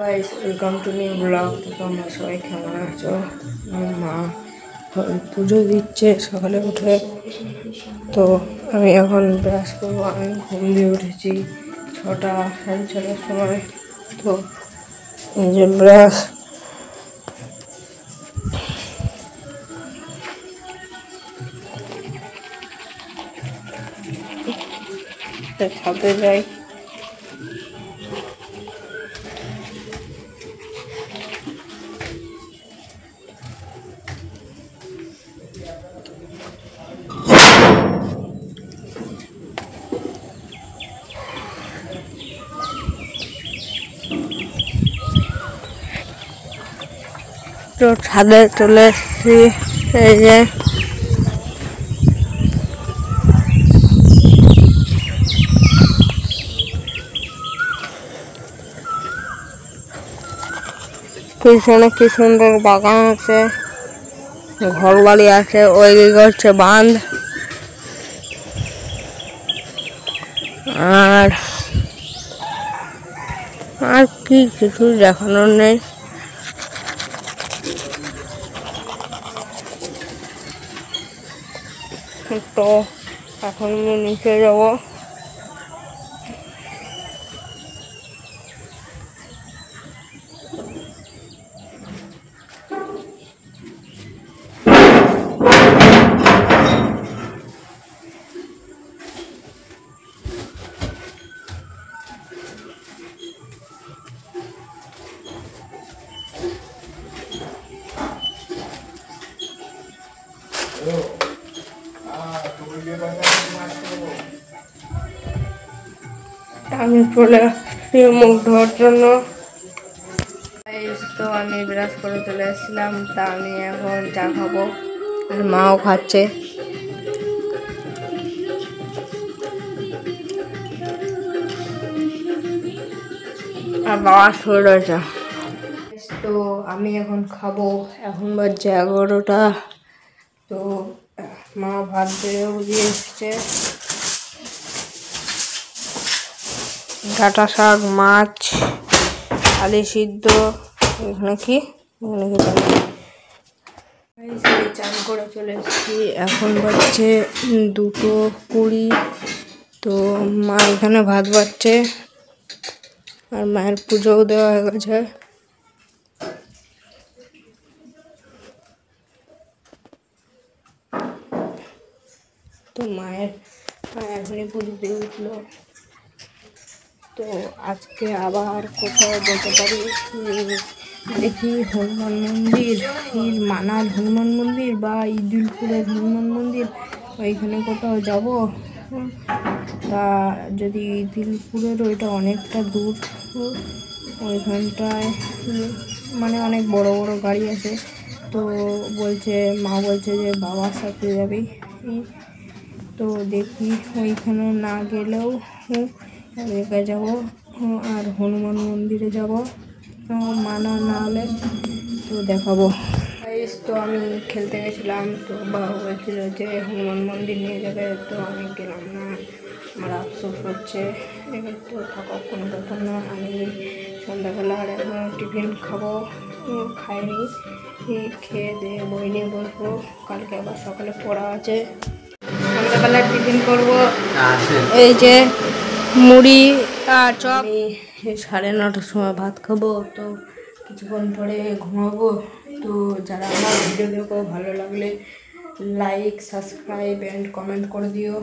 Guys, welcome to new blog. তো তোমরা সবাই কেমন আছো? আমার মা পুজো দিচ্ছে সকালে উঠে। তো আমি এখন ব্রাশ করবো। আমি ঘুম দিয়ে উঠেছি 6টা 6:30টার সময়। তো এই যে ব্রাশ, ছাদে যাই। তো ছাদে চলে এসেছি। এই যে পিছনে কি সুন্দর বাগান আছে, ঘর বাড়ি আছে, ওইদিকে হচ্ছে বাঁধ। আর আর কি কিছু দেখানোর নেই। তো এখন আমি নিচে যাবো। আমি চলে আসছি মুখ ধোয়ার জন্য। তো আমি ব্রাশ করে চলে এসেছিলাম। তা আমি এখন চা খাবো, আর মাও খাচ্ছে। আর বাবা শুয়ে রয়েছে। তো আমি এখন খাবো। এখন বাজছে 11টা। তো মা ভাত বেড়েও দিয়ে এসছে। ডাঁটা শাক, মাছ, আলু সিদ্ধ। এখানে কি চান করে চলে এসেছি। এখন বাজছে 2:20। তো মা এখানে ভাত বাড়ছে, আর মায়ের পুজোও দেওয়া হয়ে গেছে। তো মায়ের এখনই পুজো দিয়ে উঠলো। তো আজকে আবার কোথাও যেতে পারি, দেখি হনুমান মন্দির, মানাল হনুমান মন্দির বা ইদুলপুরের হনুমান মন্দির, ওইখানে কোথাও যাব। তা যদি ইদুলপুরের ওইটা অনেকটা দূর, ওইখানটায় মানে অনেক বড় বড় গাড়ি আছে। তো মা বলছে যে বাবার সাথে যাবি। তো দেখি ওইখানে না গেলেও একা যাবো, আর হনুমান মন্দিরে যাব। মানা না হলে তো দেখাবো। তো আমি খেলতে গেছিলাম। তো বাবা বলছিল যে হনুমান মন্দির নিয়ে যাবে। তো আমি গেলাম না, আমার আফসোস হচ্ছে। তো থাকা কোনো ব্যাপার না। আমি সন্ধ্যাবেলা আর এখন টিফিন খাবো, খাইনি। খেয়ে দিয়ে বই নিয়ে বসবো। কালকে আবার সকালে পড়া আছে। সন্ধ্যাবেলা টিফিন করবো, এই যে মুড়ি আর চপ। আমি 9:30টার সময় ভাত খাবো। তো কিছুক্ষণ পরে ঘুমাবো। তো যারা আমার ভিডিও দেখো, ভালো লাগলে লাইক, সাবস্ক্রাইব অ্যান্ড কমেন্ট করে দিও।